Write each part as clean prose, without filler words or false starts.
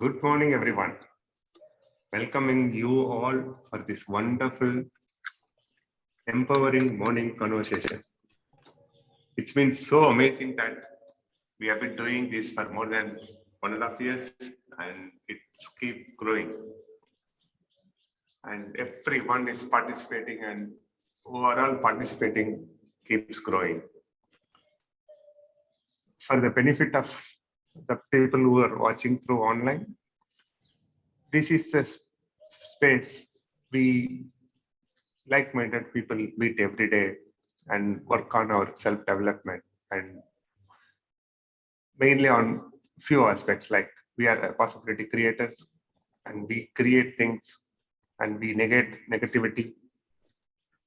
Good morning, everyone. Welcoming you all for this wonderful, empowering morning conversation. It's been so amazing that we have been doing this for more than 1.5 years and it's keep growing. And everyone is participating and overall participating keeps growing. For the benefit of the people who are watching through online, this is the space we like-minded people meet every day and work on our self-development and mainly on few aspects like we are possibility creators and we create things and we negate negativity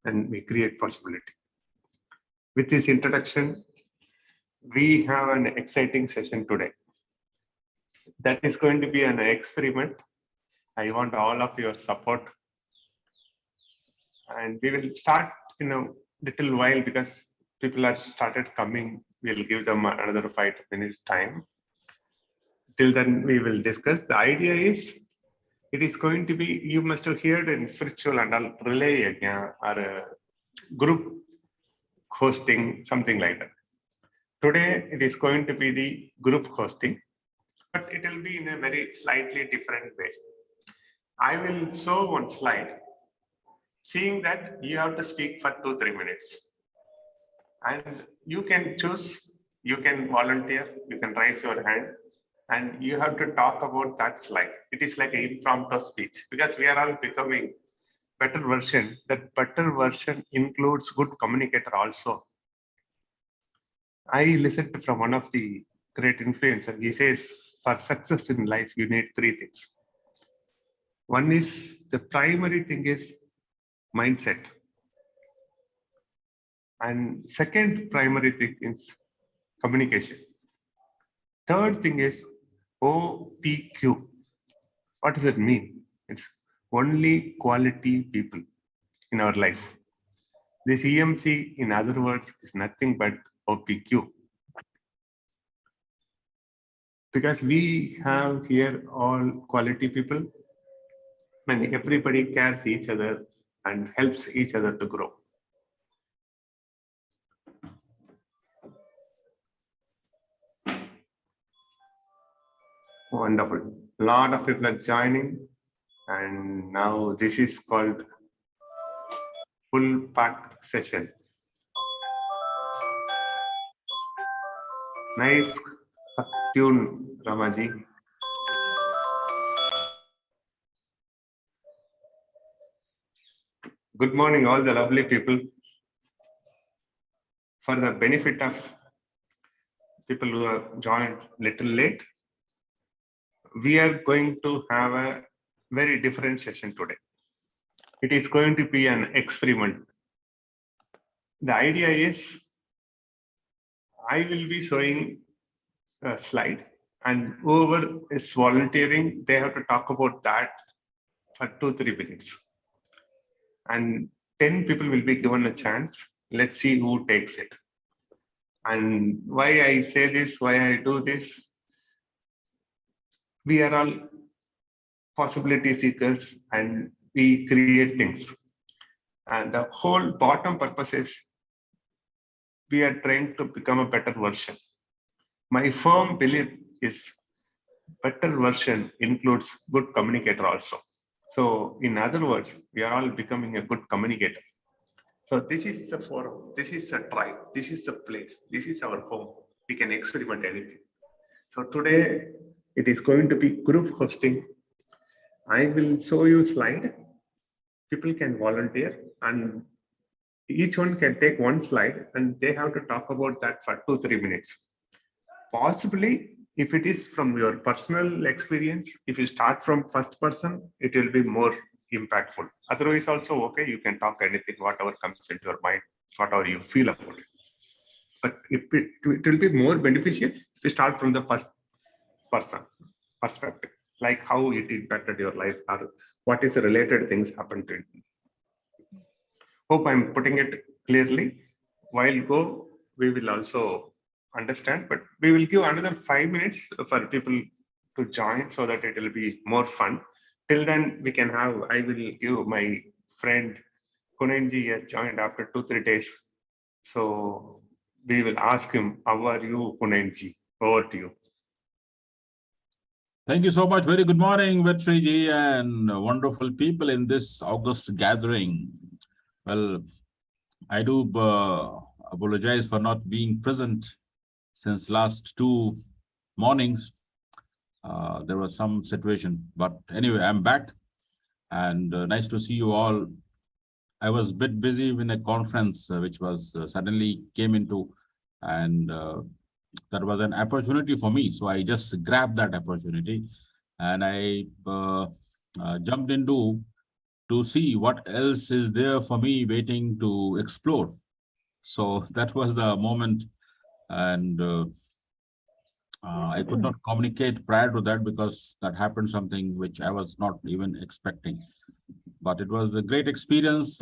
and we create possibility. With this introduction, we have an exciting session today. That is going to be an experiment. I want all of your support. And we will start in a little while because people are started coming. We'll give them another 5 minutes time. Till then, we will discuss. The idea is, it is going to be, you must have heard in spiritual and all relay or a group hosting, something like that. Today, it is going to be the group hosting, but it will be in a very slightly different way. I will show one slide. Seeing that you have to speak for 2-3 minutes and you can choose, you can volunteer, you can raise your hand and you have to talk about that slide. It is like an impromptu speech because we are all becoming better version. That better version includes good communicator also. I listened from one of the great influencers. He says for success in life, you need 3 things. One is the primary thing is mindset. And second primary thing is communication. Third thing is OPQ. What does it mean? It's only quality people in our life. This EMC, in other words, is nothing but OPQ. Because we have here all quality people and everybody cares each other and helps each other to grow. Wonderful. A lot of people are joining and now this is called full pack session. Nice tune, Ramaji. Good morning, all the lovely people. For the benefit of people who have joined little late, we are going to have a very different session today. It is going to be an experiment. The idea is I will be showing a slide and whoever is volunteering, they have to talk about that for 2-3 minutes. And 10 people will be given a chance. Let's see who takes it. And why I say this, why I do this, we are all possibility seekers and we create things. And the whole bottom purpose is we are trying to become a better version. My firm belief is better version includes good communicator also. So in other words, we are all becoming a good communicator. So this is the forum, this is a tribe, this is the place, this is our home. We can experiment anything. So today it is going to be group hosting. I will show you a slide. People can volunteer and each one can take one slide and they have to talk about that for 2-3 minutes. Possibly, if it is from your personal experience, if you start from first person, it will be more impactful. Otherwise also, okay, you can talk anything, whatever comes into your mind, whatever you feel about it. But if it will be more beneficial if you start from the first person perspective, like how it impacted your life or what is the related things happened to it. Hope I'm putting it clearly. While go, we will also understand, but we will give another 5 minutes for people to join so that it will be more fun. Till then, we can have, I will give my friend Kunenji has joined after 2-3 days. So we will ask him, how are you, Kunenji? Over to you. Thank you so much. Very good morning, Vetriji, and wonderful people in this August gathering. Well, I do apologize for not being present since last 2 mornings. There was some situation, but anyway, I'm back, and nice to see you all. I was a bit busy in a conference which was suddenly came into, and that was an opportunity for me. So I just grabbed that opportunity, and I jumped into to see what else is there for me waiting to explore. So that was the moment, and I could not communicate prior to that because that happened something which I was not even expecting. But it was a great experience,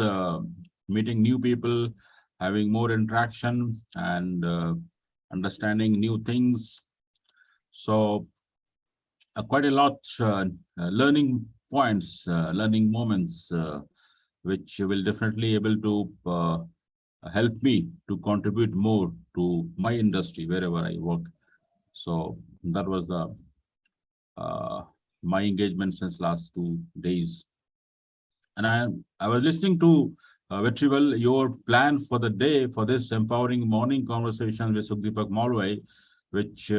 meeting new people, having more interaction, and understanding new things. So quite a lot learning points, learning moments, which will definitely able to help me to contribute more to my industry wherever I work. So that was the my engagement since last 2 days. And I was listening to Vetrival, your plan for the day for this empowering morning conversation with Sukhdeepak Malwai, which,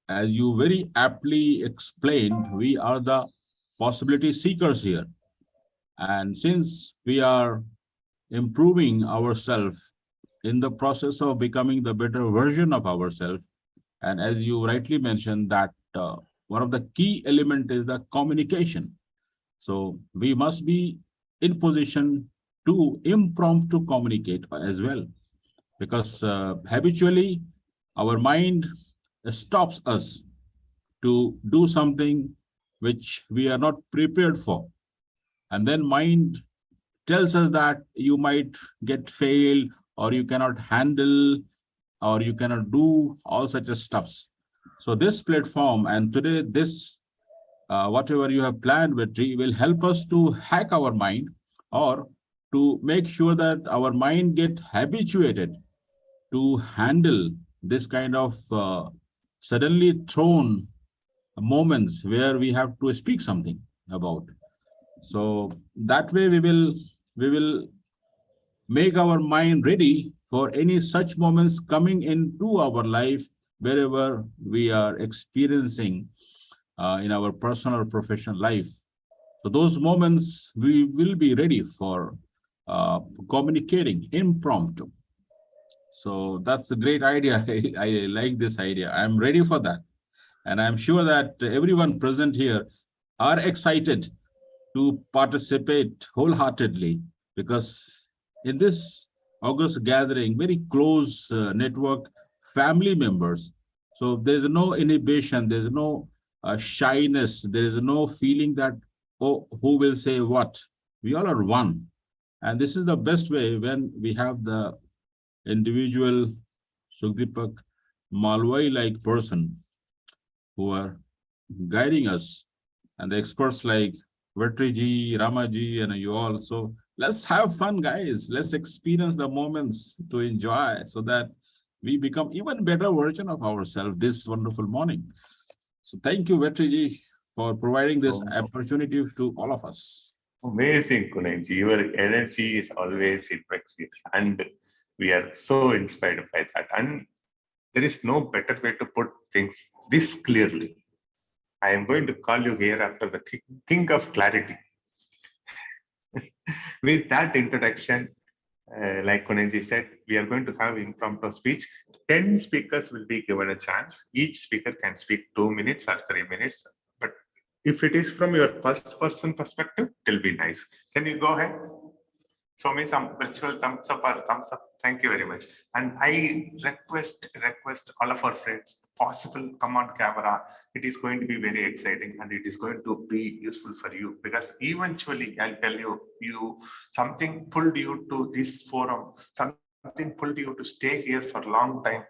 as you very aptly explained, we are the possibility seekers here. And since we are improving ourselves in the process of becoming the better version of ourselves, and as you rightly mentioned, that one of the key element is the communication. So we must be in position to impromptu communicate as well, because habitually our mind stops us to do something which we are not prepared for. And then mind tells us that you might get failed, or you cannot handle, or you cannot do all such stuffs. So this platform and today this whatever you have planned, Vetri, will help us to hack our mind, or to make sure that our mind get habituated to handle this kind of suddenly thrown moments where we have to speak something about. So that way we will make our mind ready for any such moments coming into our life wherever we are experiencing in our personal or professional life. So those moments we will be ready for communicating impromptu. So that's a great idea. I like this idea. I'm ready for that. And I'm sure that everyone present here are excited to participate wholeheartedly, because in this August gathering, very close network, family members. So there's no inhibition, there's no shyness, there is no feeling that, oh, who will say what? We all are one. And this is the best way when we have the individual Sukhdeepak Malwai-like person who are guiding us, and the experts like Vetriji, Ramaji, and you all. So let's have fun, guys. Let's experience the moments to enjoy so that we become even better version of ourselves this wonderful morning. So thank you, Vetriji, for providing this opportunity to all of us. Amazing, Kunenji. Your energy is always infectious, and we are so inspired by that. And there is no better way to put things this clearly. I am going to call you here after the king of clarity. With that introduction, like Kunenji said, we are going to have impromptu speech. 10 speakers will be given a chance. Each speaker can speak 2 minutes or 3 minutes. But if it is from your first person perspective, it will be nice. Can you go ahead? Show me some virtual thumbs up or thumbs up. Thank you very much. And I request all of our friends, possible, come on camera. It is going to be very exciting, and it is going to be useful for you, because eventually I'll tell you something pulled you to this forum, something pulled you to stay here for a long time.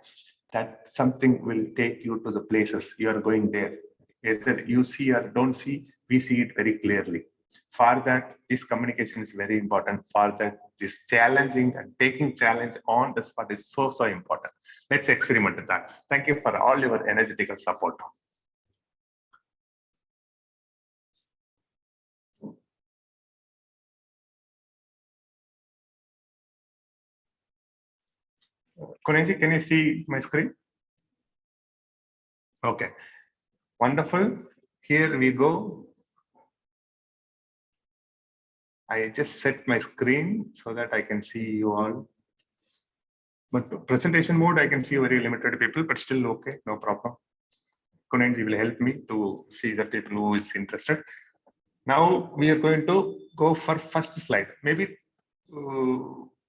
That something will take you to the places you are going there. either you see or don't see, we see it very clearly. For that, this communication is very important. For that, this challenging and taking challenge on the spot is so important. Let's experiment with that. Thank you for all your energetical support. Kunenji, can you see my screen? Okay, wonderful. Here we go. I just set my screen so that I can see you all. But presentation mode, I can see very limited people, but still okay, no problem. Kunenji will help me to see the people who is interested. Now we are going to go for first slide. Maybe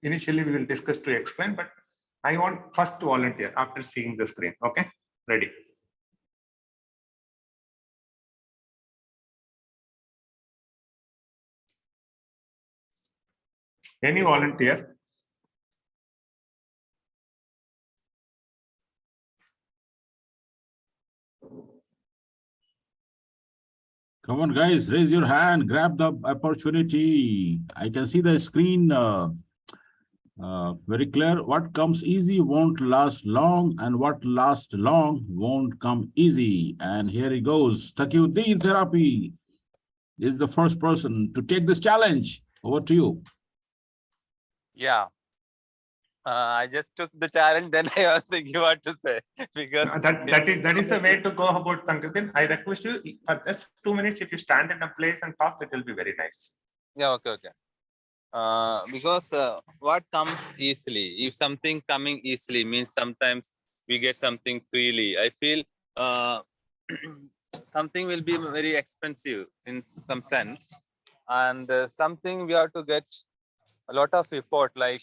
initially we will discuss to explain, but I want first to volunteer after seeing the screen. Okay, ready. Any volunteer? Come on, guys, raise your hand, grab the opportunity. I can see the screen very clear. What comes easy won't last long, and what lasts long won't come easy. And here he goes. Taqiyuddin Therapy is the first person to take this challenge. Over to you. Yeah. I just took the challenge, then I was thinking what to say because that is the way to go about Taqiyuddin. I request you for just 2 minutes. If you stand in a place and talk, it will be very nice. yeah, okay. Because what comes easily, if something coming easily means sometimes we get something freely. I feel something will be very expensive in some sense, and something we have to get a lot of effort, like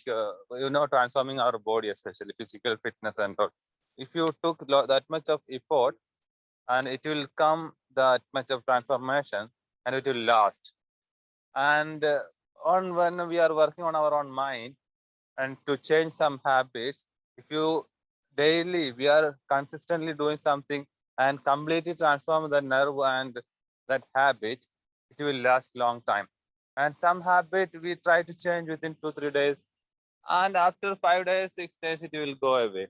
transforming our body, especially physical fitness and all. If you took that much of effort, and it will come that much of transformation, and it will last. And on when we are working on our own mind and to change some habits, if you daily we are consistently doing something and completely transform the nerve and that habit, it will last long time. And some habit we try to change within 2-3 days, and after 5 days, 6 days, it will go away.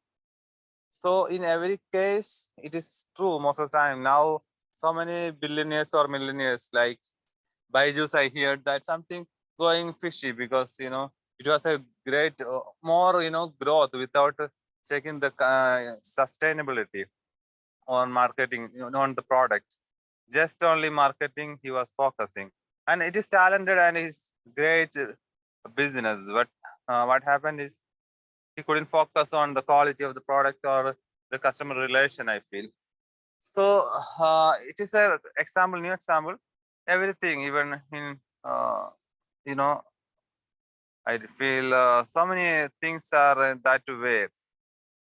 So in every case, it is true most of the time. Now, so many billionaires or millionaires like Byju's, I heard that something going fishy because, it was a great, more, growth without checking the sustainability on marketing, on the product. Just only marketing he was focusing. And it is talented and it's great business. But what happened is he couldn't focus on the quality of the product or the customer relation, I feel. So it is a example, new example. Everything, even in, I feel so many things are that way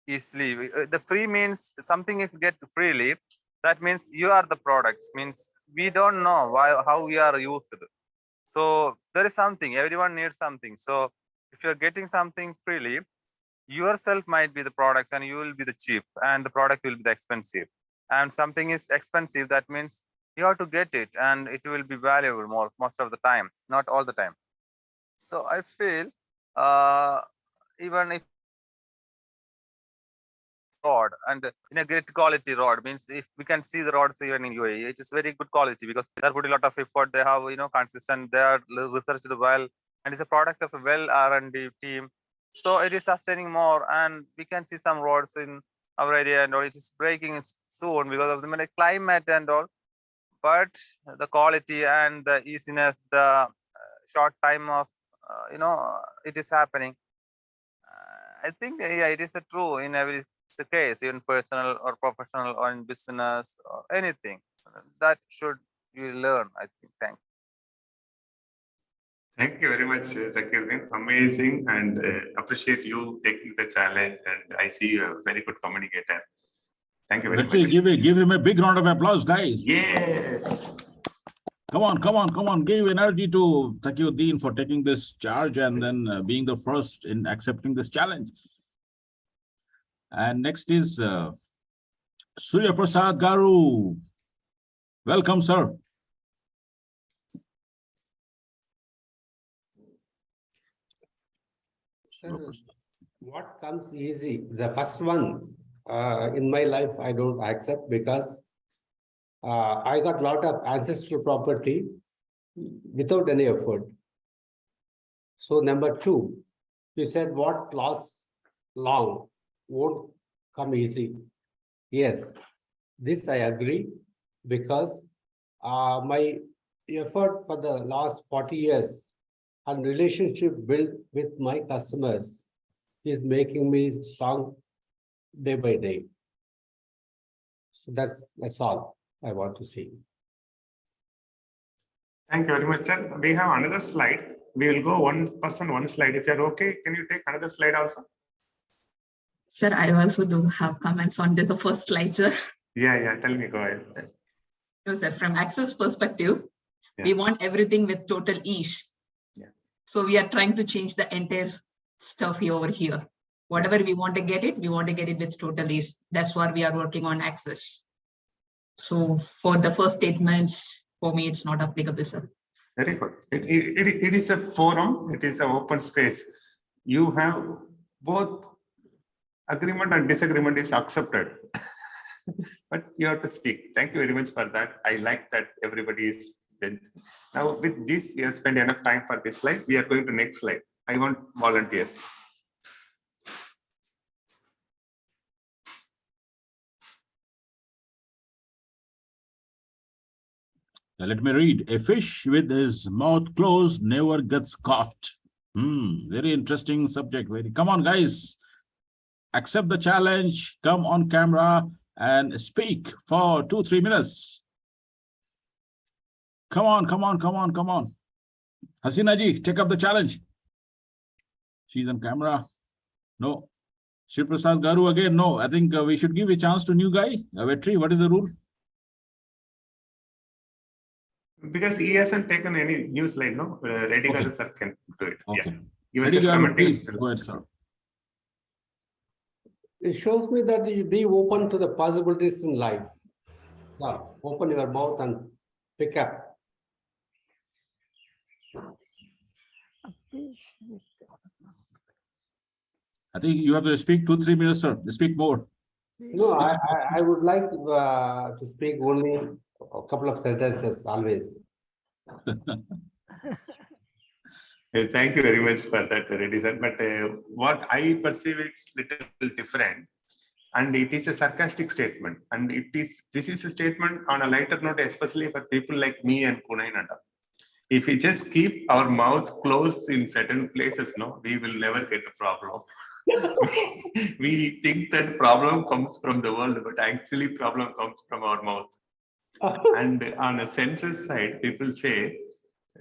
easily. The free means something if you get freely, that means you are the products, means we don't know how we are used. So there is something, everyone needs something. So if you're getting something freely, yourself might be the products and you will be the cheap and the product will be the expensive. And something is expensive, that means you have to get it and it will be valuable most of the time, not all the time. So I feel even if rod and in a great quality rod, means if we can see the rods even in UAE, it is very good quality because they are putting a lot of effort. They have consistent. They are researched well, and it's a product of a well R&D team. So it is sustaining more, and we can see some rods in our area and all. It is breaking soon because of the climate and all. But the quality and the easiness, the short time of it is happening. I think it is true in every case, even personal or professional or in business or anything. That should you learn, I think. Thank you very much, Taqiyuddin. Amazing, and appreciate you taking the challenge. And I see you a very good communicator. Thank you very much. Give him a big round of applause, guys. Yes. Come on. Give energy to Taqiyuddin for taking this charge and then being the first in accepting this challenge. And next is Surya Prasad Garu. Welcome, sir. Sir, what comes easy? The first one in my life, I don't accept because I got a lot of ancestral property without any effort. So number two, you said what lasts long won't come easy. Yes, this I agree because my effort for the last 40 years and relationship built with my customers is making me strong day by day. So that's all I want to see. Thank you very much, sir. We have another slide. We will go one person, one slide. If you're okay, can you take another slide also? Sir, I also do have comments on the first slide, sir. Yeah, tell me, go ahead. No, sir, from Access perspective, we want everything with total ease. Yeah. So we are trying to change the entire stuff over here. Whatever we want to get it with total ease. That's what we are working on Access. So for the first statements, for me, it's not applicable, sir. Very good. It is a forum. It is an open space. You have both agreement and disagreement is accepted. But you have to speak. Thank you very much for that. I like that everybody is then. Now with this, we have spent enough time for this slide. We are going to next slide. I want volunteers. Let me read. A fish with his mouth closed never gets caught. Very interesting subject. Come on, guys. Accept the challenge. Come on camera and speak for 2-3 minutes. Come on. Hasina ji, take up the challenge. She's on camera. No. Shri Prasad Garu again. No, I think we should give a chance to new guy. Vetri, what is the rule? Because he hasn't taken any new slide, no? Ready Okay. Garu sir can do it. Okay. Yeah. Even Ready, just Garu, commenting. please go ahead, sir. It shows me that you be open to the possibilities in life. So open your mouth and pick up. I think you have to speak 2-3 minutes, sir. Speak more. No, I would like to speak only a couple of sentences always. Thank you very much for that, Reddy sir. But what I perceive is little different, and it is a sarcastic statement. And this is a statement on a lighter note, especially for people like me and Kunai Nanda. If we just keep our mouth closed in certain places, no, we will never get the problem. We think that problem comes from the world, but actually problem comes from our mouth. And on a senses side, people say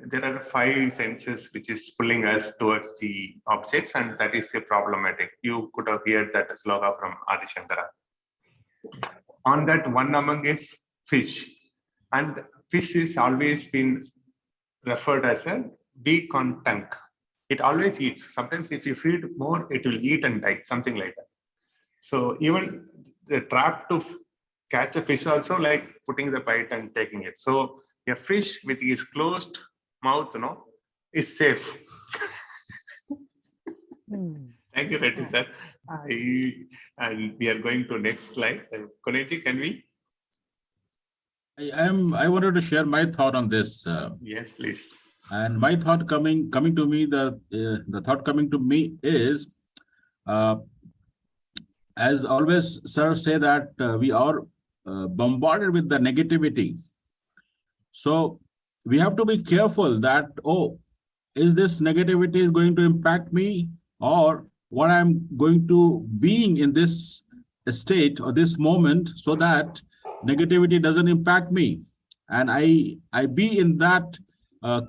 there are 5 senses which is pulling us towards the objects, and that is a problematic. You could have heard that slogan from Adi Shankara. On that, one among is fish, and fish is always been referred as a beak on tongue. It always eats. Sometimes if you feed more, it will eat and die, something like that. So even the trap to catch a fish also like putting the bite and taking it. So a fish with his closed mouth, is safe. Thank you, Reddy sir. And we are going to next slide. Koneji, can we? I wanted to share my thought on this. Yes, please. And my thought coming to me, the thought coming to me is, as always, sir say that we are bombarded with the negativity. So we have to be careful that, is this negativity is going to impact me, or what I'm going to being in this state or this moment, so that negativity doesn't impact me. And I be in that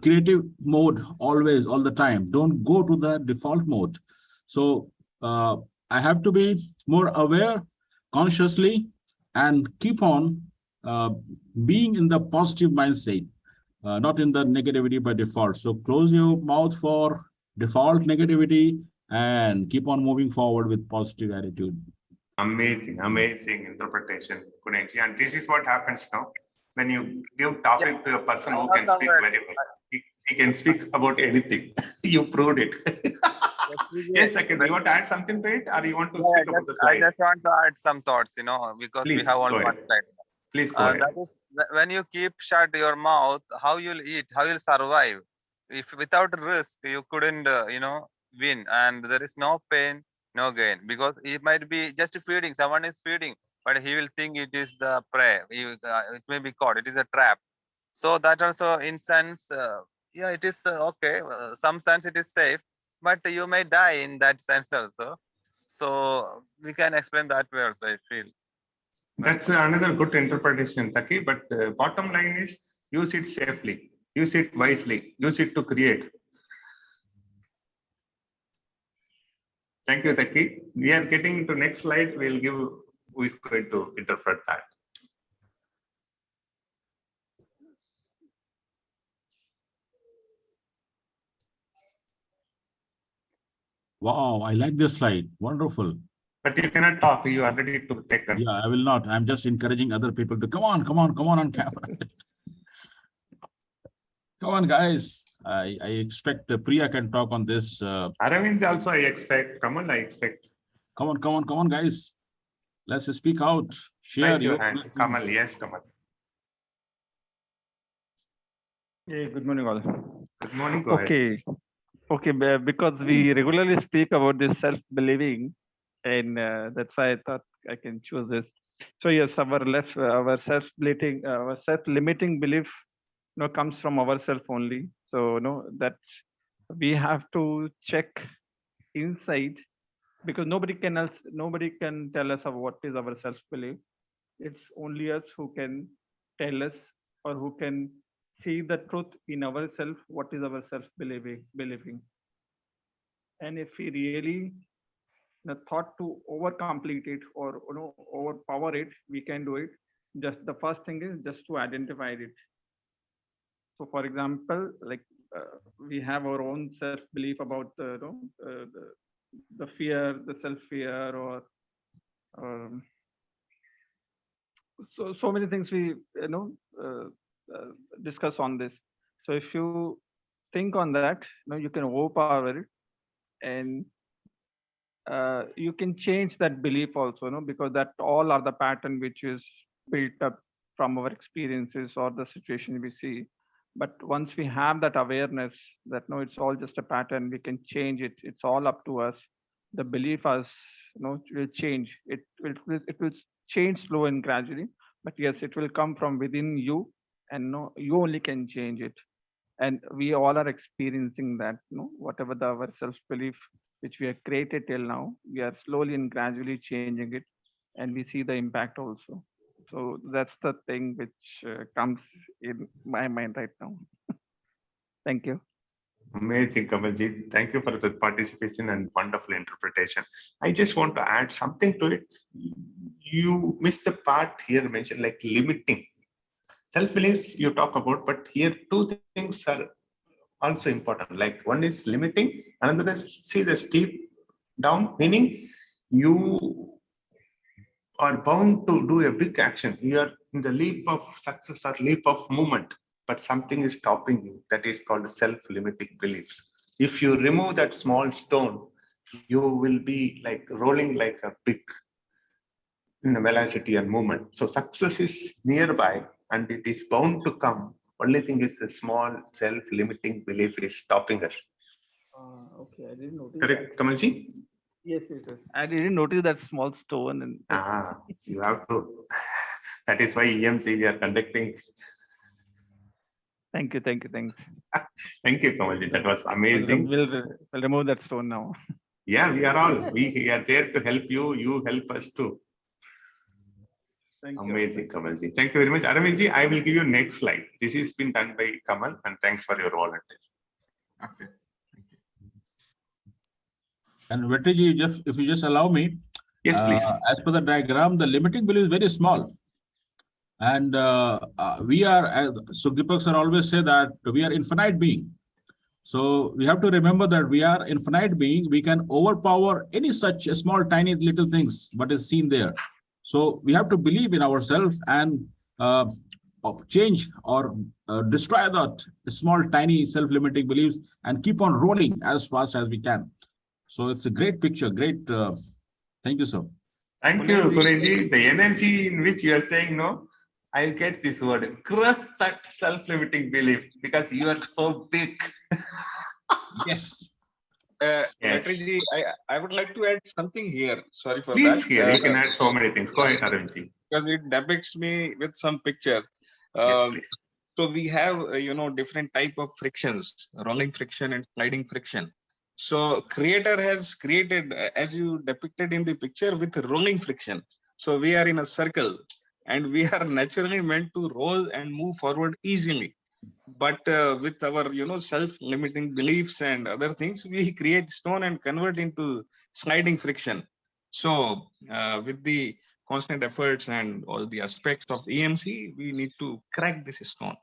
creative mode always, all the time. Don't go to the default mode. So I have to be more aware consciously and keep on being in the positive mindset, not in the negativity by default. So close your mouth for default negativity and keep on moving forward with positive attitude. Amazing interpretation, Kuneji. And this is what happens now. when you give topic to a person who can speak very well. He can speak about anything. You proved it. Yes, I can. You want to add something to it, or you want to speak about the I slide? just want to add some thoughts, because we Please, have only go one ahead. slide. Please go ahead. That is, when you keep shut your mouth, how you'll eat, how you'll survive. If without risk, you couldn't, win, and there is no pain, no gain, because it might be just feeding. Someone is feeding, but he will think it is the prey. It may be caught. It is a trap. So that also, in sense, yeah, it is okay. Some sense it is safe, but you may die in that sense also. So we can explain that way also, I feel. That's another good interpretation, Taki. But bottom line is use it safely, use it wisely, use it to create. Thank you, Taki. We are getting into next slide. We'll give who is going to interpret that. Wow, I like this slide. Wonderful. But you cannot talk. You are ready to take them. Yeah, I will not. I'm just encouraging other people to come on on camera. Come on, guys. I expect Priya can talk on this. Aravind also I expect. Kamal I expect. Come on, guys. Let's speak out. Share Raise your hand. wisdom. Kamal, yes, Kamal. Hey, good morning all. Good morning. Go ahead. Okay, because we regularly speak about this self-believing, and that's why I thought I can choose this. So yes, our self-limiting belief, comes from ourselves only. So that we have to check inside, because nobody can tell us of what is our self-belief. It's only us who can tell us, or who can see the truth in ourselves, what is our self-believing. And if we really thought to overcomplete it, or overpower it, we can do it. Just the first thing is just to identify it. So for example, like we have our own self-belief about the fear, the self-fear, or so many things we discuss on this. So if you think on that, you can overpower it, and you can change that belief also, because that all are the pattern which is built up from our experiences or the situation we see. But once we have that awareness that it's all just a pattern, we can change it. It's all up to us. The belief us, will change. It will change slow and gradually. But yes, it will come from within you, and you only can change it. And we all are experiencing that. Whatever our self-belief which we have created till now, we are slowly and gradually changing it, and we see the impact also. So that's the thing which comes in my mind right now. Thank you. Amazing, Kamalji. Thank you for the participation and wonderful interpretation. I just want to add something to it. You missed the part here mentioned, like limiting. Self-beliefs you talk about, but here two things are also important. Like one is limiting, another is see the steep down, meaning you are bound to do a big action. You are in the leap of success or leap of movement, but something is stopping you. That is called self-limiting beliefs. If you remove that small stone, you will be like rolling like a big in velocity and movement. So success is nearby and it is bound to come. Only thing is a small self-limiting belief is stopping us. Okay, I didn't notice. Correct, Kamalji? Yes. I didn't notice that small stone. And you have to. That is why EMC we are conducting. Thanks. Thank you, Kamalji. That was amazing. We'll remove that stone now. Yeah, we are there to help you. You help us too. Thank you. Amazing, Kamalji. Thank you very much. Aravind, I will give you next slide. This has been done by Kamal, and thanks for your volunteer. Okay. And Vetriji, if you just allow me. Yes, please. As per the diagram, the limiting belief is very small. And we are, as Sukdeepak sir always say, that we are infinite being. So we have to remember that we are infinite being. We can overpower any such small, tiny little things what is seen there. So we have to believe in ourselves, and change or destroy that small, tiny, self-limiting beliefs and keep on rolling as fast as we can. So it's a great picture. Great. Thank you, sir. Thank you, Kunalji. The energy in which you are saying no, I'll get this word. Crush that self-limiting belief because you are so big. Yes. Yes. Vetriji, I would like to add something here. Sorry for Please, that. here you can add so many things. Go ahead, Arvindji. Because it depicts me with some picture. Yes, please. So we have, different type of frictions, rolling friction and sliding friction. So creator has created, as you depicted in the picture, with rolling friction. So we are in a circle and we are naturally meant to roll and move forward easily. But with our, self-limiting beliefs and other things, we create stone and convert into sliding friction. So with the constant efforts and all the aspects of EMC, we need to crack this stone.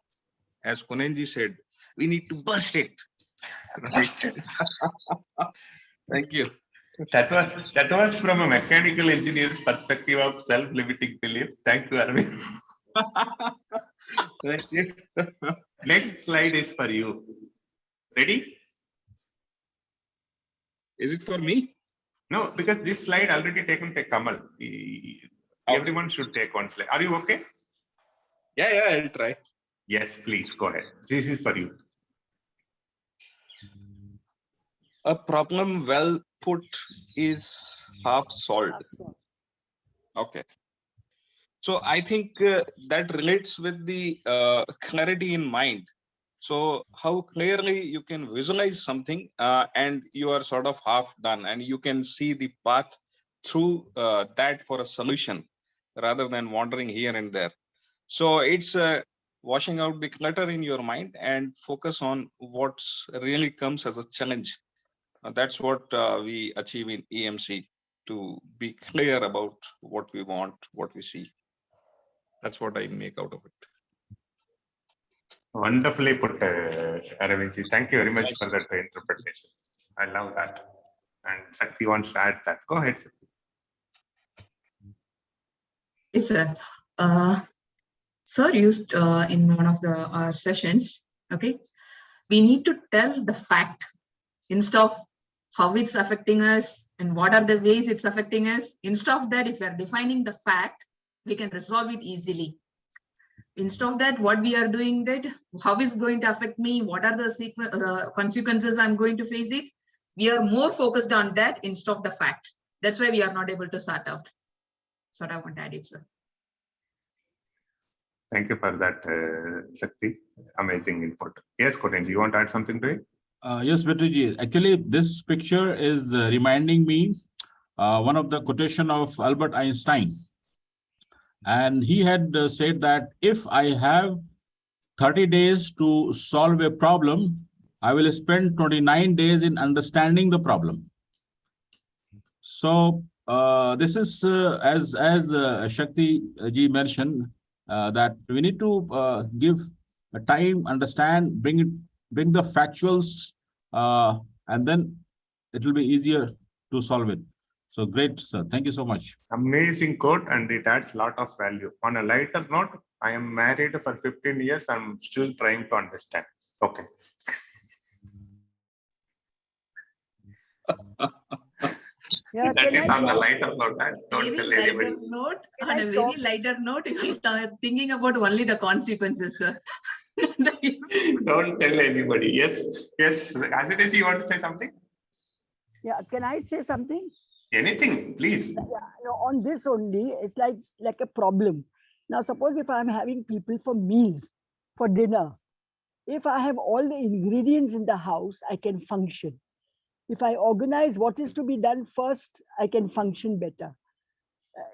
As Kunenji said, we need to burst it. Thank you. That was from a mechanical engineer's perspective of self-limiting belief. Thank you, Arvind. Thank you. Next slide is for you. Ready? Is it for me? No, because this slide already taken by Kamal. Everyone should take one slide. Are you okay? Yeah, I'll try. Yes, please go ahead. This is for you. A problem well put is half solved. Okay. So I think that relates with the clarity in mind. So how clearly you can visualize something and you are sort of half done and you can see the path through that for a solution rather than wandering here and there. So it's washing out the clutter in your mind and focus on what's really comes as a challenge. That's what we achieve in EMC, to be clear about what we want, what we see. That's what I make out of it. Wonderfully put, Arvindji. Thank you very much for that interpretation. I love that. And Sakti wants to add that. Go ahead, Sakti. Yes, sir. Sir used in one of the sessions, okay, we need to tell the fact instead of how it's affecting us and what are the ways it's affecting us. Instead of that, if we are defining the fact, we can resolve it easily. Instead of that, what we are doing that, how is going to affect me? What are the consequences I'm going to face it? We are more focused on that instead of the fact. That's why we are not able to sort out. So I want to add it, sir. Thank you for that, Sakti. Amazing input. Yes, Kotenji, you want to add something to it? Yes, Vetriji. Actually, this picture is reminding me one of the quotation of Albert Einstein. And he had said that if I have 30 days to solve a problem, I will spend 29 days in understanding the problem. So this is as Shakti ji mentioned, that we need to give a time, understand, bring the factuals, and then it will be easier to solve it. So great, sir. Thank you so much. Amazing quote, and it adds a lot of value. On a lighter note, I am married for 15 years. I'm still trying to understand. Okay. Yeah, That is on the talk? lighter note. Don't tell anybody. On a very lighter note, you're thinking about only the consequences, sir. Don't tell anybody. Yes, yes. Asitesh, you want to say something? Yeah, can I say something? Anything, please. Yeah, no, on this only, it's like a problem. Now, suppose if I'm having people for meals, for dinner, if I have all the ingredients in the house, I can function. If I organize what is to be done first, I can function better.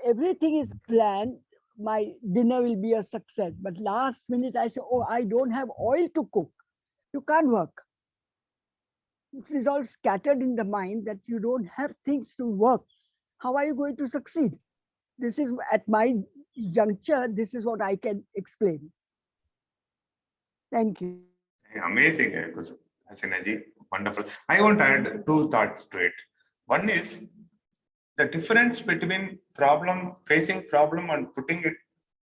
Everything is planned, my dinner will be a success. But last minute I say, oh, I don't have oil to cook. You can't work. It is all scattered in the mind that you don't have things to work. How are you going to succeed? This is at my juncture, this is what I can explain. Thank you. Amazing, Hasinaji. Wonderful. I want to add two thoughts to it. One is the difference between facing problem and putting it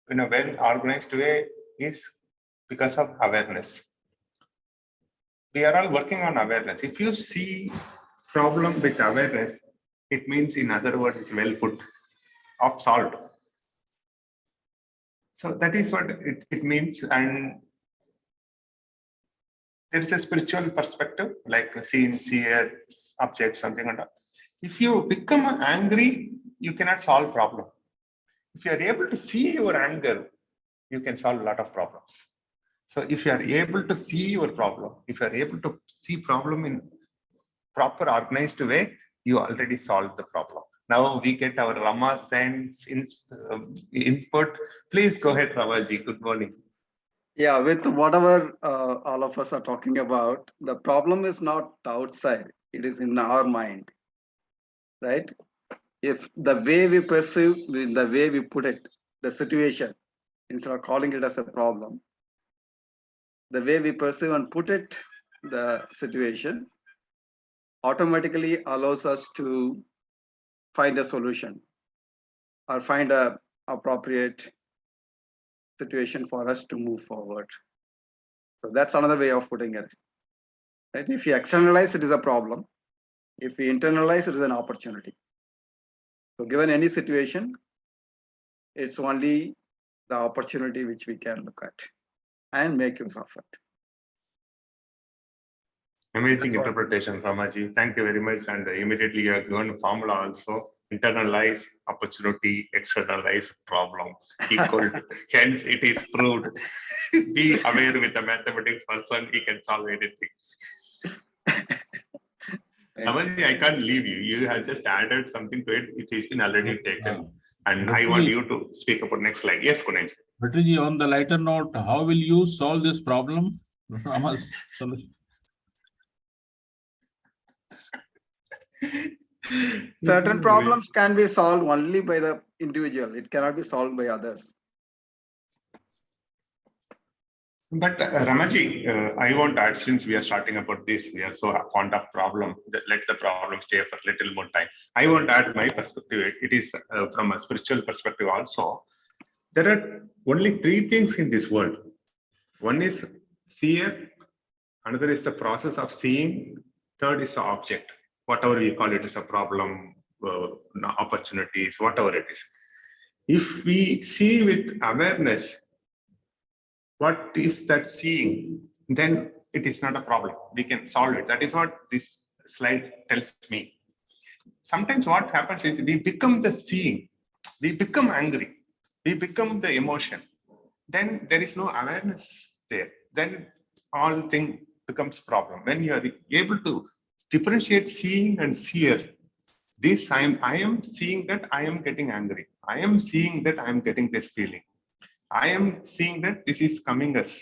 in a well-organized way is because of awareness. We are all working on awareness. If you see problem with awareness, it means, in other words, it's well put, of solved. So that is what it means. And there is a spiritual perspective, like seeing, seer, object, something like that. If you become angry, you cannot solve problem. If you are able to see your anger, you can solve a lot of problems. So if you are able to see your problem, if you are able to see problem in proper organized way, you already solved the problem. Now we get our Rama Sen's input. Please go ahead, Ramaji. Good morning. Yeah, with whatever all of us are talking about, the problem is not outside, it is in our mind, right? If the way we perceive, the way we put it, the situation, instead of calling it as a problem, the way we perceive and put it, the situation, automatically allows us to find a solution or find a appropriate situation for us to move forward. So that's another way of putting it. Right? If you externalize, it is a problem. If we internalize, it is an opportunity. So given any situation, it's only the opportunity which we can look at and make use of it. Amazing interpretation, Ramaji. Thank you very much. And immediately you have given a formula also. Internalize opportunity, externalize problem equal to, hence it is proved. Be aware with the mathematics person, he can solve anything. Ramaji, I can't leave you. You have just added something to it, which has been already taken. And I want you to speak about next slide. Yes, Kunal. Vetriji, on the lighter note, how will you solve this problem? Rama's solution. Certain problems can be solved only by the individual. It cannot be solved by others. But Ramaji, I want to add, since we are starting about this, we are so fond of problem, that let the problem stay for a little more time. I want to add my perspective. It is from a spiritual perspective also. There are only three things in this world. One is seer, another is the process of seeing, third is the object. Whatever you call it, is a problem, opportunities, whatever it is. If we see with awareness, what is that seeing, then it is not a problem. We can solve it. That is what this slide tells me. Sometimes what happens is we become the seeing, we become angry, we become the emotion. Then there is no awareness there. Then all thing becomes problem. When you are able to differentiate seeing and seer, this I am seeing that I am getting angry. I am seeing that I am getting this feeling. I am seeing that this is coming as.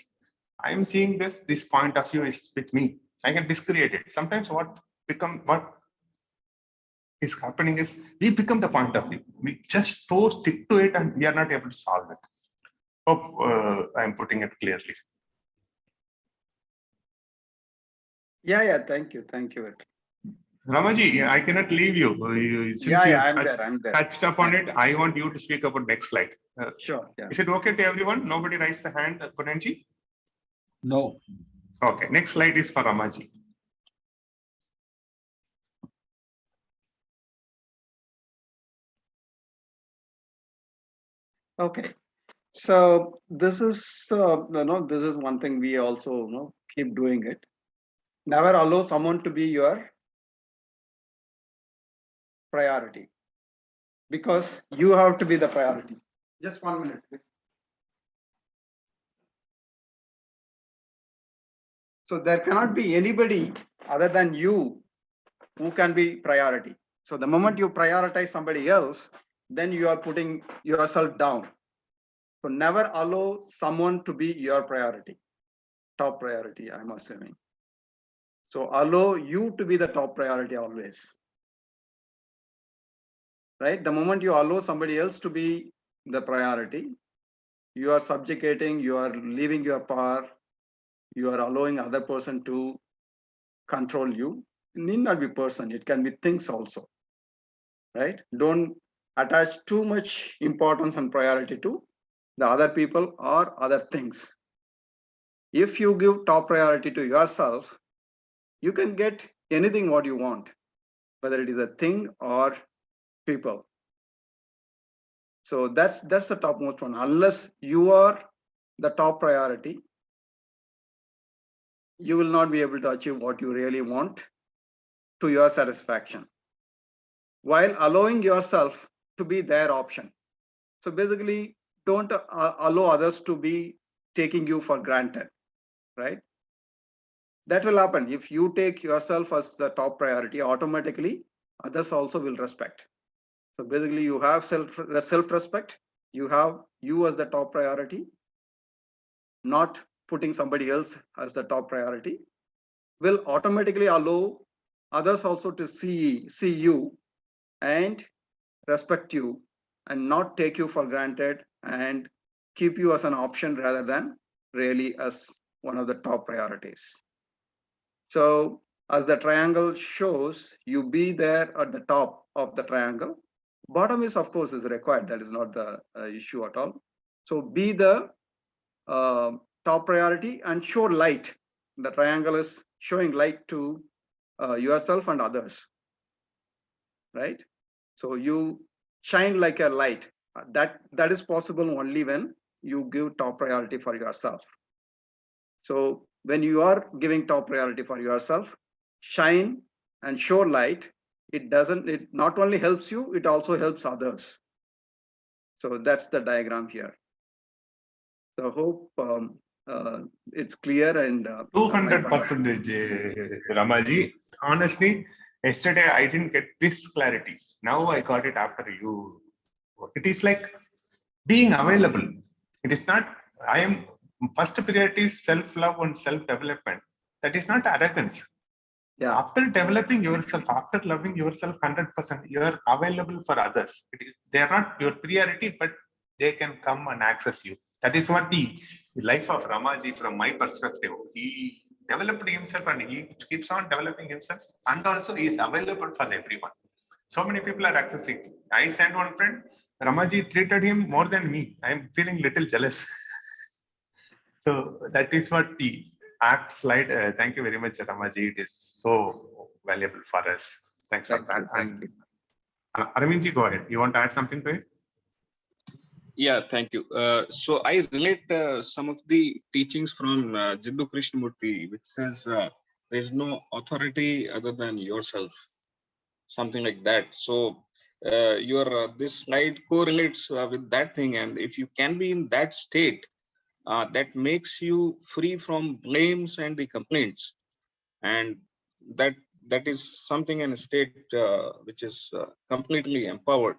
I am seeing this point of view is with me. I can discreate it. Sometimes what is happening is we become the point of view. We just so stick to it and we are not able to solve it. Hope I am putting it clearly. Yeah, thank you. Ramaji, I cannot leave you. I'm there. Touched upon it. I want you to speak about next slide. Sure. Yeah. Is it okay to everyone? Nobody raised the hand, Punanji? No. Okay, next slide is for Ramaji. Okay. So this is this is one thing we also keep doing it. Never allow someone to be your priority, because you have to be the priority. Just 1 minute, please. So there cannot be anybody other than you who can be priority. So the moment you prioritize somebody else, then you are putting yourself down. So never allow someone to be your priority, top priority, I'm assuming. So allow you to be the top priority always. Right? The moment you allow somebody else to be the priority, you are subjugating, you are leaving your power, you are allowing other person to control you. It need not be person, it can be things also. Right? Don't attach too much importance and priority to the other people or other things. If you give top priority to yourself, you can get anything what you want, whether it is a thing or people. So that's the topmost one. Unless you are the top priority, you will not be able to achieve what you really want to your satisfaction, while allowing yourself to be their option. So basically, don't allow others to be taking you for granted, right? That will happen if you take yourself as the top priority. Automatically, others also will respect. So basically, you have self-respect. You have you as the top priority, not putting somebody else as the top priority, will automatically allow others also to see you and respect you and not take you for granted and keep you as an option rather than really as one of the top priorities. So as the triangle shows, you be there at the top of the triangle. Bottom is, of course, is required. That is not the issue at all. So be the top priority and show light. The triangle is showing light to yourself and others, right? So you shine like a light. That is possible only when you give top priority for yourself. So when you are giving top priority for yourself, shine and show light. It not only helps you, it also helps others. So that's the diagram here. So hope it's clear and 200%, Ramaji. Honestly, yesterday I didn't get this clarity. Now I got it after you. It is like being available. It is not, I am first priority is self-love and self-development. That is not arrogance. Yeah. After developing yourself, after loving yourself 100%, you are available for others. They are not your priority, but they can come and access you. That is what the life of Ramaji, from my perspective, he developed himself and he keeps on developing himself, and also he is available for everyone. So many people are accessing. I sent one friend, Ramaji treated him more than me. I am feeling little jealous. So that is what the act slide. Thank you very much, Ramaji. It is so valuable for us. Thanks for that. And Arvindji, go ahead. You want to add something to it? Yeah, thank you. So I relate some of the teachings from Jiddu Krishnamurti, which says there is no authority other than yourself, something like that. So your this slide correlates with that thing, and if you can be in that state, that makes you free from blames and the complaints, and that is something in a state which is completely empowered.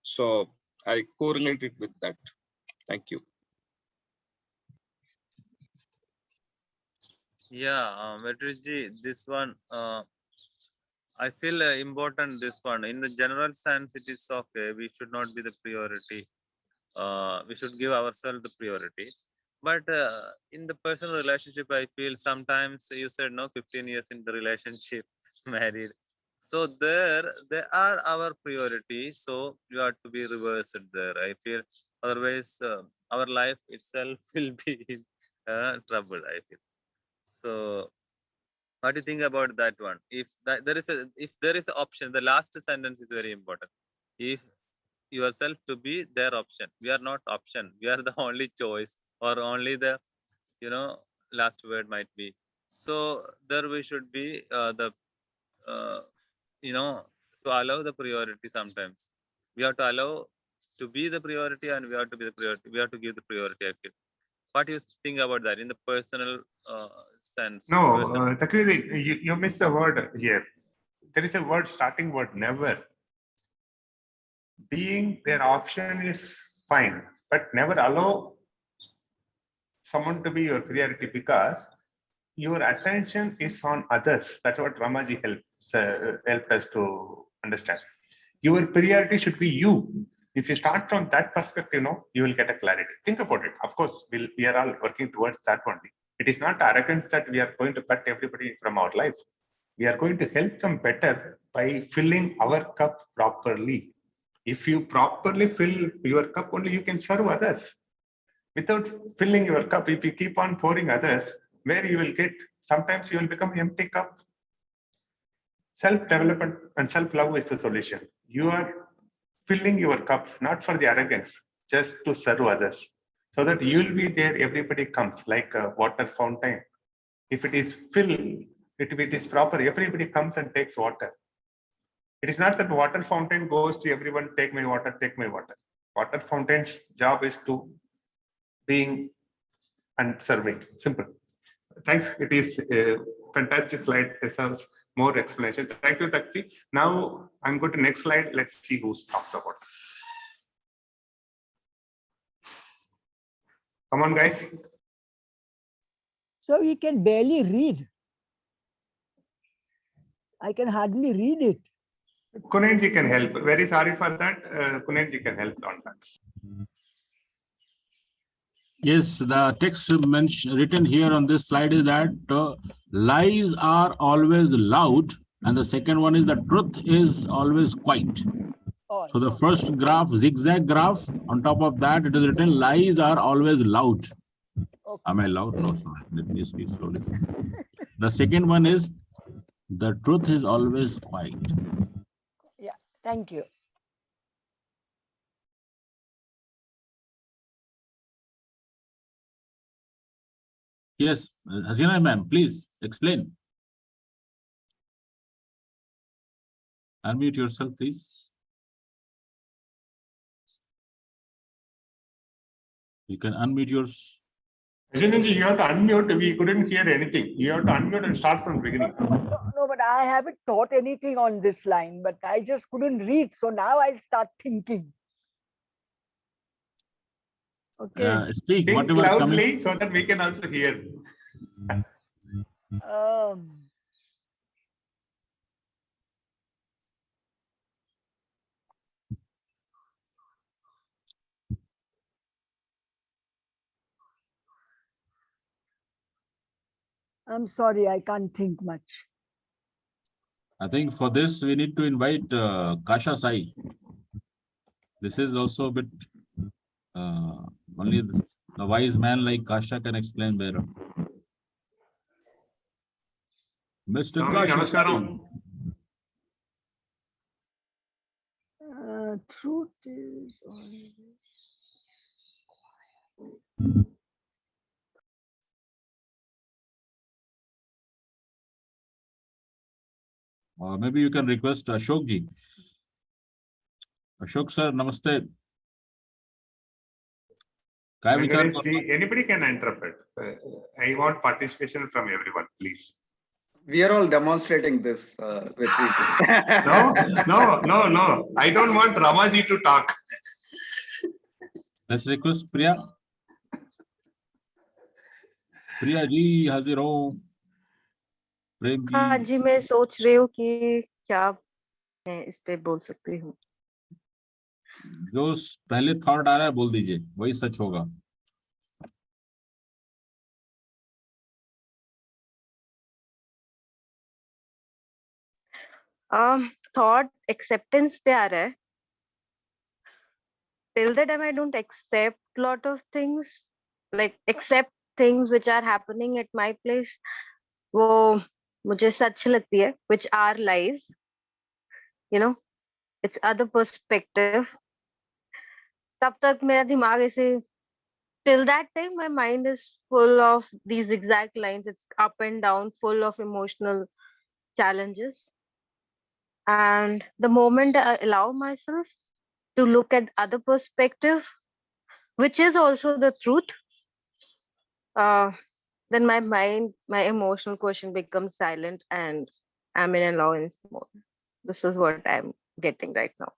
So I correlate it with that. Thank you. Yeah, Vetriji, this one, I feel important, this one. In the general sense, it is okay. We should not be the priority. We should give ourselves the priority. But in the personal relationship, I feel sometimes you said no, 15 years in the relationship, married. So they are our priority. So you have to be reversed there. I feel otherwise our life itself will be in trouble, I feel. So what do you think about that one? If there is an option, the last sentence is very important. If yourself to be their option, we are not option. We are the only choice, or only the last word might be. So there we should be to allow the priority. Sometimes we have to allow to be the priority, and we have to be the priority. We have to give the priority, I feel. What do you think about that in the personal sense? No, Takriri, you missed the word here. There is a word, starting word, never. Being their option is fine, but never allow someone to be your priority, because your attention is on others. That's what Ramaji helped us to understand. Your priority should be you. If you start from that perspective, you will get a clarity. Think about it. Of course, we are all working towards that only. It is not arrogance that we are going to cut everybody from our life. We are going to help them better by filling our cup properly. If you properly fill your cup, only you can serve others. Without filling your cup, if you keep on pouring others, where you will get, sometimes you will become empty cup. Self-development and self-love is the solution. You are filling your cup, not for the arrogance, just to serve others. So that you'll be there, everybody comes, like a water fountain. If it is filled, if it is proper, everybody comes and takes water. It is not that water fountain goes to everyone, take my water, take my water. Water fountain's job is to being and serving. Simple. Thanks. It is a fantastic slide. Deserves more explanation. Thank you, Takti. Now I'm going to next slide. Let's see who talks about it. Come on, guys. So we can barely read. I can hardly read it. Kunenji can help. Very sorry for that. Kunenji can help on that. Yes, the text written here on this slide is that lies are always loud, and the second one is the truth is always quiet. Oh, So the first graph, zigzag graph, on top of that it is written lies are always loud. okay. Am I loud? No, sorry. Let me speak slowly. The second one is the truth is always quiet. Yeah, thank you. Yes, Hasina ma'am, please explain. Unmute yourself, please. You can unmute yours. Ajinanji, you have to unmute. We couldn't hear anything. You have to unmute and start from the beginning. No, but I haven't taught anything on this line, but I just couldn't read. So now I'll start thinking. Okay. Speak Think whatever coming. loudly so that we can also hear. I'm sorry, I can't think much. I think for this we need to invite Kasha Sai. This is also a bit only the wise man like Kasha can explain better. Mr. Swami, Kasha Sai. namaskaram. Truth is always. Or maybe you can request Ashok ji. Ashok sir, namaste. Kai vichar Venkatesh ji, anybody can interpret. I want participation from everyone, please. We are all demonstrating this with No. I don't want Ramaji to talk. Let's request Priya. Priya ji हाजिर हो। प्रेम जी। हाँ जी, मैं सोच रही हूँ कि क्या मैं इस पे बोल सकती हूँ। जो पहले थॉट आ रहा है बोल दीजिए, वही सच होगा। थॉट एक्सेप्टेंस पे आ रहा है। Till the time I don't accept lot of things, like accept things which are happening at my place, वो मुझे सच लगती है, which are lies, you know, it's other perspective. तब तक मेरा दिमाग ऐसे, till that time my mind is full of these exact lines. It's up and down, full of emotional challenges. And the moment I allow myself to look at other perspective, which is also the truth, then my mind, my emotional quotient becomes silent and I'm in allowance mode. This is what I'm getting right now.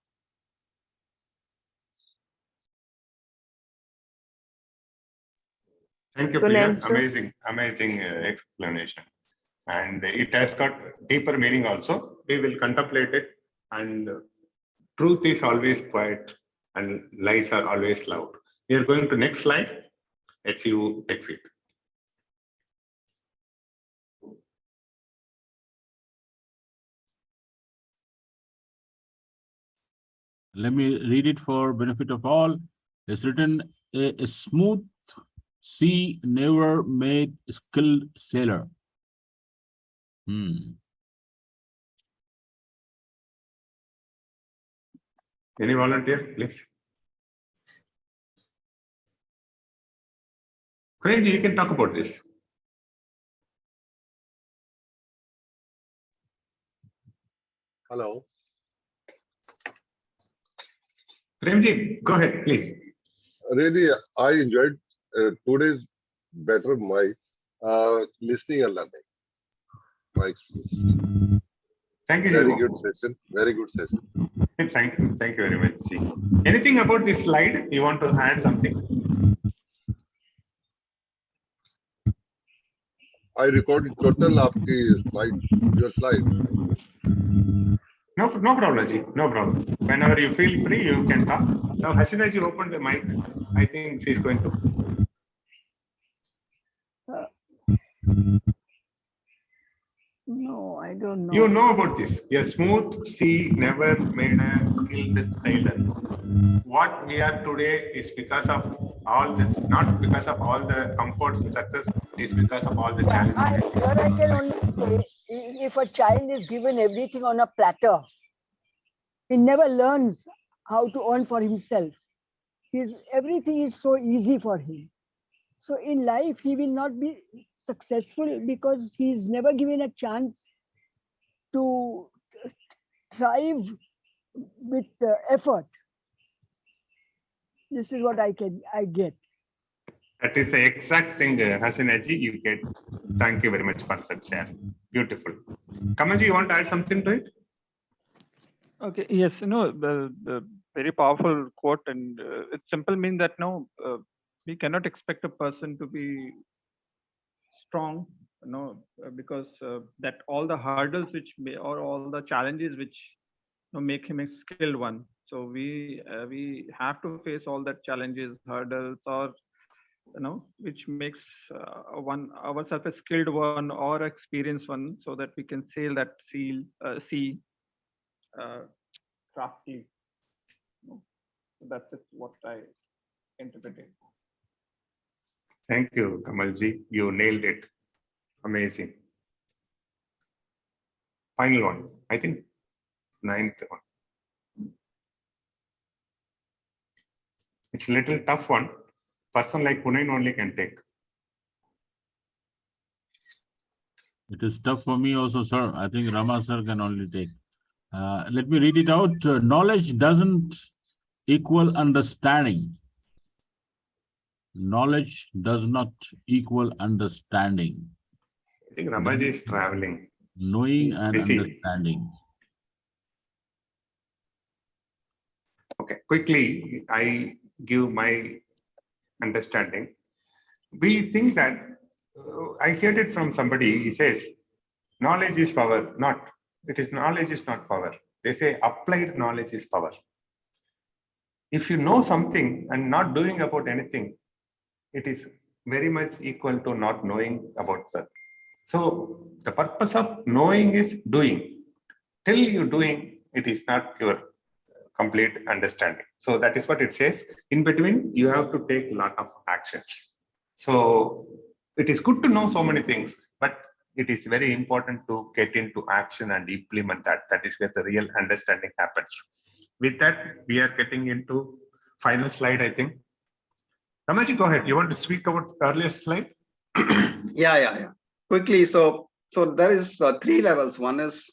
Thank you, Priya. Amazing explanation. And it has got deeper meaning also. We will contemplate it. And truth is always quiet and lies are always loud. We are going to next slide. Let's see who takes it. Let me read it for benefit of all. It's written, a smooth Sea never made skilled sailor. Any volunteer, please? Premji, you can talk about this. Hello. Premji, go ahead, please. Really, I enjoyed 2 days better my listening and learning. My experience. Thank you. Very good session. Very good session. Thank you. Thank you very much. Anything about this slide? You want to add something? I recorded total of the slide, your slide. No problem, Ji. No problem. Whenever you feel free, you can talk. Now, Hasina ji opened the mic. I think she's going to. No, I don't know. You know about this. A smooth sea never made a skilled sailor. What we are today is because of all this, not because of all the comforts and success. It is because of all the challenges. Here I can only say, if a child is given everything on a platter, he never learns how to earn for himself. Everything is so easy for him. So in life, he will not be successful because he's never given a chance to thrive with effort. This is what I get. That is the exact thing, Hasina ji, you get. Thank you very much for such share. Beautiful. Kamalji, you want to add something to it? Okay, yes, the very powerful quote, and it simple means that we cannot expect a person to be strong, because that all the hurdles or all the challenges which make him a skilled one. So we have to face all that challenges, hurdles, or which makes ourselves a skilled one or experienced one, so that we can sail that sea craftily. So that's it, what I interpreted. Thank you, Kamalji. You nailed it. Amazing. Final one. I think 9th one. It's a little tough one. Person like Punain only can take. It is tough for me also, sir. I think Rama sir can only take. Let me read it out. Knowledge doesn't equal understanding. Knowledge does not equal understanding. I think Ramaji is traveling. Knowing He's and busy. understanding. Okay, quickly, I give my understanding. We think that, I heard it from somebody, he says, knowledge is power. Not, it is knowledge is not power. They say applied knowledge is power. If you know something and not doing about anything, it is very much equal to not knowing about that. So the purpose of knowing is doing. Till you doing, it is not your complete understanding. So that is what it says. In between, you have to take a lot of actions. So it is good to know so many things, but it is very important to get into action and implement that. That is where the real understanding happens. With that, we are getting into final slide, I think. Ramaji, go ahead. You want to speak about earlier slide? Yeah. Quickly, so there is 3 levels. One is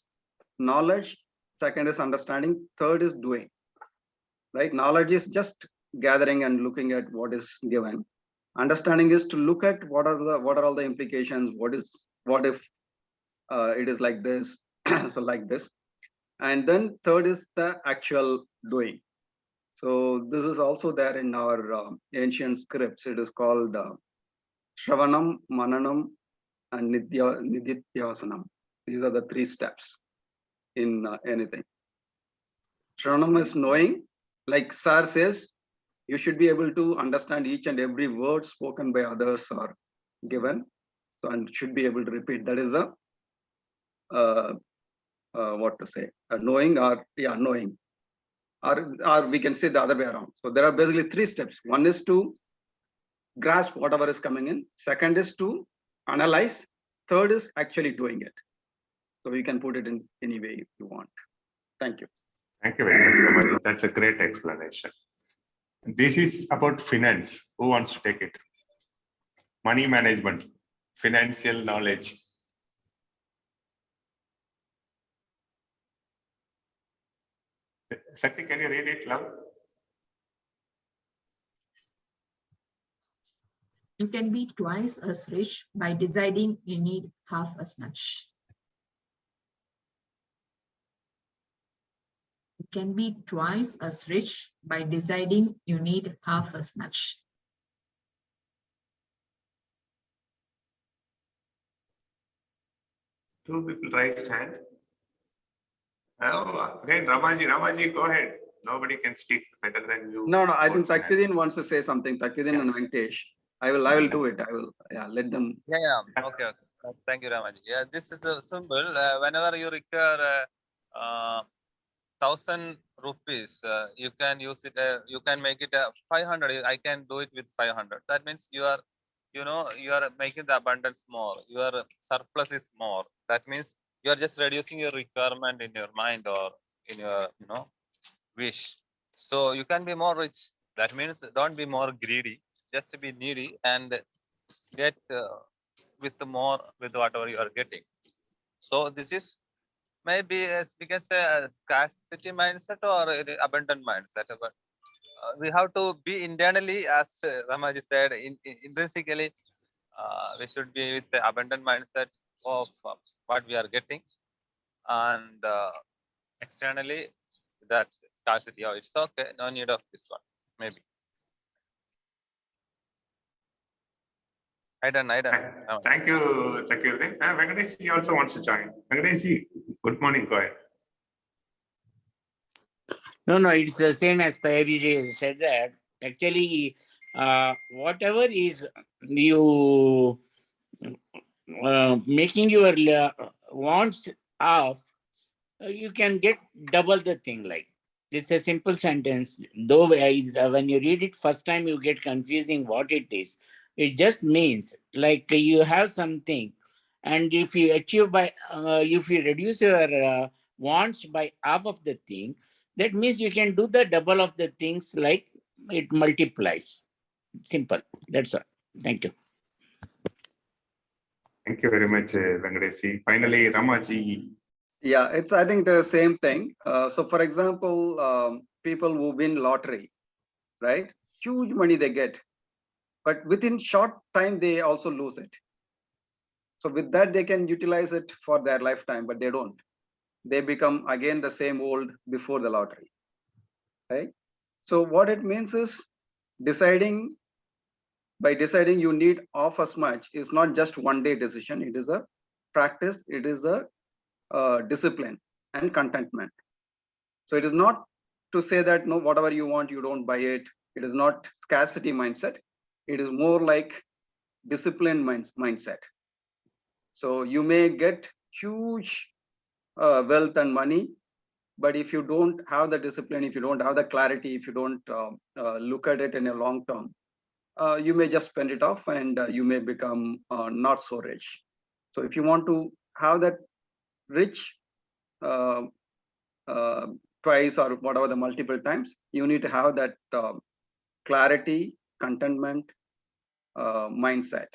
knowledge, second is understanding, third is doing. Right? Knowledge is just gathering and looking at what is given. Understanding is to look at what are all the implications. What if it is like this, so like this. And then third is the actual doing. So this is also there in our ancient scripts. It is called Shravanam, Mananam, and Nidityasanam. These are the 3 steps in anything. Shravanam is knowing, like Sir says, you should be able to understand each and every word spoken by others or given, so and should be able to repeat. That is the knowing, knowing, or we can say the other way around. So there are basically 3 steps. One is to grasp whatever is coming in. Second is to analyze. Third is actually doing it. So you can put it in any way you want. Thank you. Thank you very much, Ramaji. That's a great explanation. This is about finance. Who wants to take it? Money management, financial knowledge. Sakti, can you read it loud? You can be twice as rich by deciding you need half as much. You can be twice as rich by deciding you need half as much. Two people raised hand. Oh, again, Ramaji, go ahead. Nobody can speak better than you. No, I think about finance. Takyudin wants to say something. Takyudin and Venkatesh. I will do it. I will, yeah, let them. Yeah. Okay. Thank you, Ramaji. Yeah, this is a symbol. Whenever you require 1,000 rupees, you can use it. You can make it 500. I can do it with 500. That means you are making the abundance more. Your surplus is more. That means you are just reducing your requirement in your mind or in your wish. So you can be more rich. That means don't be more greedy. Just be needy and get with whatever you are getting. So this is maybe, as we can say, a scarcity mindset or an abundant mindset. But we have to be internally, as Ramaji said, intrinsically, we should be with the abundant mindset of what we are getting, and externally that scarcity. Oh, it's okay, no need of this one, maybe. I done. Thank you, Takyudin. Venkatesh, he also wants to join. Venkatesh, good morning. Go ahead. No, it's the same as Abhijay said that actually whatever is you making your wants off, you can get double the thing. Like it's a simple sentence. Though when you read it first time, you get confusing what it is. It just means like you have something, and if you achieve by if you reduce your wants by half of the thing, that means you can do the double of the things, like it multiplies. Simple. That's all. Thank you. Thank you very much, Venkatesh. Finally, Ramaji. Yeah, it's, I think, the same thing. So for example, people who win lottery, right? Huge money they get, but within short time, they also lose it. So with that, they can utilize it for their lifetime, but they don't. They become again the same old before the lottery, right? So what it means is by deciding you need half as much is not just one day decision. It is a practice. It is a discipline and contentment. So it is not to say that no, whatever you want, you don't buy it. It is not scarcity mindset. It is more like discipline mindset. So you may get huge wealth and money, but if you don't have the discipline, if you don't have the clarity, if you don't look at it in a long term, you may just spend it off and you may become not so rich. So if you want to have that rich twice or whatever the multiple times, you need to have that clarity, contentment, mindset.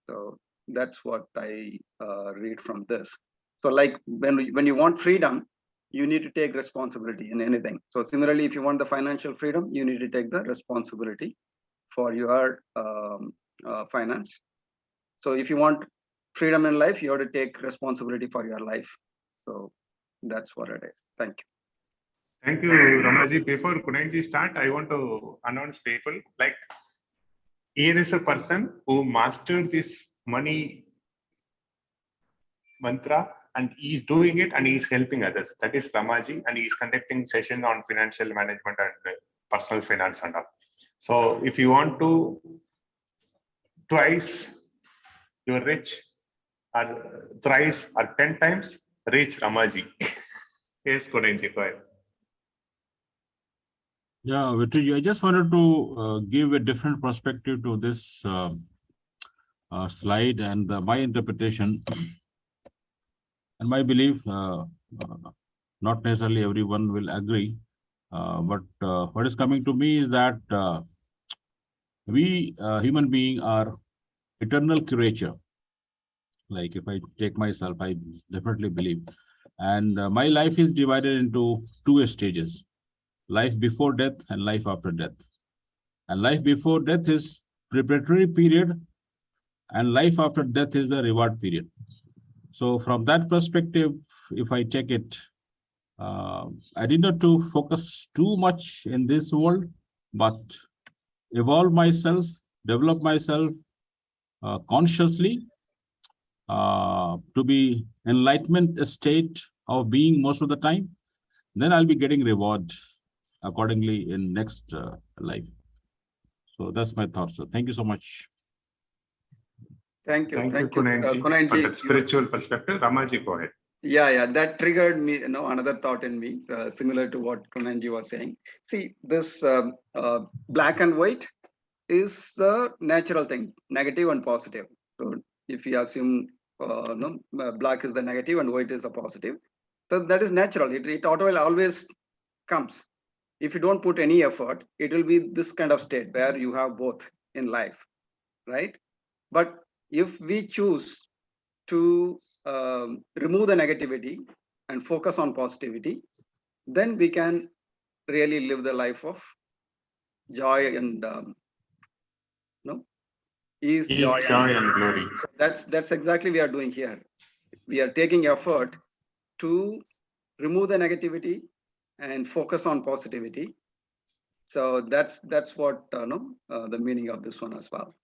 So that's what I read from this. So like when you want freedom, you need to take responsibility in anything. So similarly, if you want the financial freedom, you need to take the responsibility for your finance. So if you want freedom in life, you have to take responsibility for your life. So that's what it is. Thank you. Thank you, Ramaji. Before Kunenji start, I want to announce people, like here is a person who mastered this money mantra, and he's doing it and he's helping others. That is Ramaji, and he's conducting session on financial management and personal finance and all. So if you want to twice you're rich, or thrice or 10 times reach Ramaji. Yes, Kunenji, go ahead. Yeah, Vetriji, I just wanted to give a different perspective to this slide and my interpretation and my belief. Not necessarily everyone will agree, but what is coming to me is that we human being are eternal creature. Like if I take myself, I definitely believe, and my life is divided into two stages: life before death and life after death. And life before death is preparatory period, and life after death is the reward period. So from that perspective, if I check it, I did not to focus too much in this world, but evolve myself, develop myself consciously to be enlightenment state of being most of the time. Then I'll be getting reward accordingly in next life. So that's my thought. So thank you so much. Thank you. Thank you, Thank you. Kunenji, for Kunenji, that spiritual perspective. Ramaji, go ahead. Yeah, that triggered me, another thought in me, similar to what Kunenji was saying. See, this black and white is the natural thing, negative and positive. So if you assume black is the negative and white is the positive, so that is natural. It always comes. If you don't put any effort, it will be this kind of state where you have both in life, right? But if we choose to remove the negativity and focus on positivity, then we can really live the life of joy and ease, joy, and glory. That's exactly we are doing here. We are taking effort to remove the negativity and focus on positivity. So that's what the meaning of this one as well.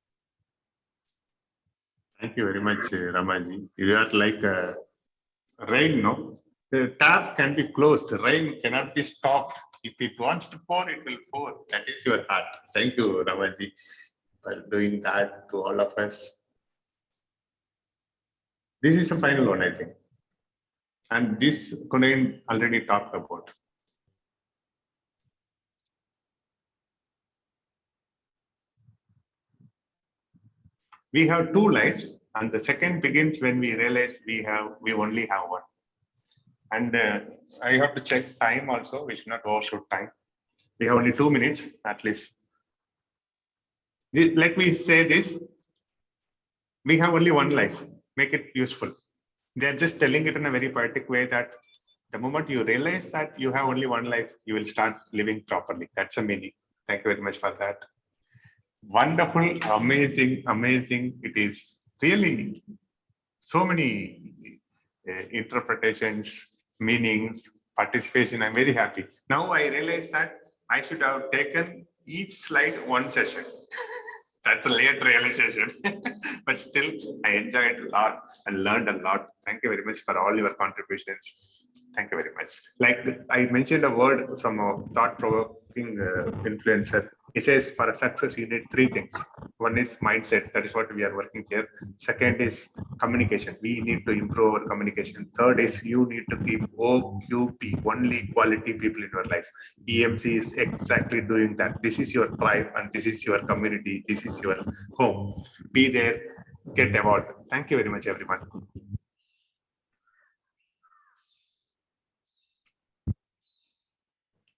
Thank you very much, Ramaji. You are like rain, no? The tap can be closed. Rain cannot be stopped. If it wants to pour, it will pour. That is your heart. Thank you, Ramaji, for doing that to all of us. This is the final one, I think. And this Kunen already talked about. We have two lives, and the second begins when we realize we only have one. And I have to check time also. We should not overshoot time. We have only 2 minutes at least. Let me say this. We have only one life. Make it useful. They're just telling it in a very poetic way that the moment you realize that you have only one life, you will start living properly. That's a meaning. Thank you very much for that. Wonderful, amazing, amazing. It is really so many interpretations, meanings, participation. I'm very happy. Now I realize that I should have taken each slide one session. That's a late realization. But still, I enjoyed a lot and learned a lot. Thank you very much for all your contributions. Thank you very much. Like I mentioned a word from a thought-provoking influencer. He says for a success, you need 3 things. One is mindset. That is what we are working here. Second is communication. We need to improve our communication. Third is you need to keep OQP, only quality people in your life. EMC is exactly doing that. This is your tribe and this is your community. This is your home. Be there, get evolved. Thank you very much, everyone.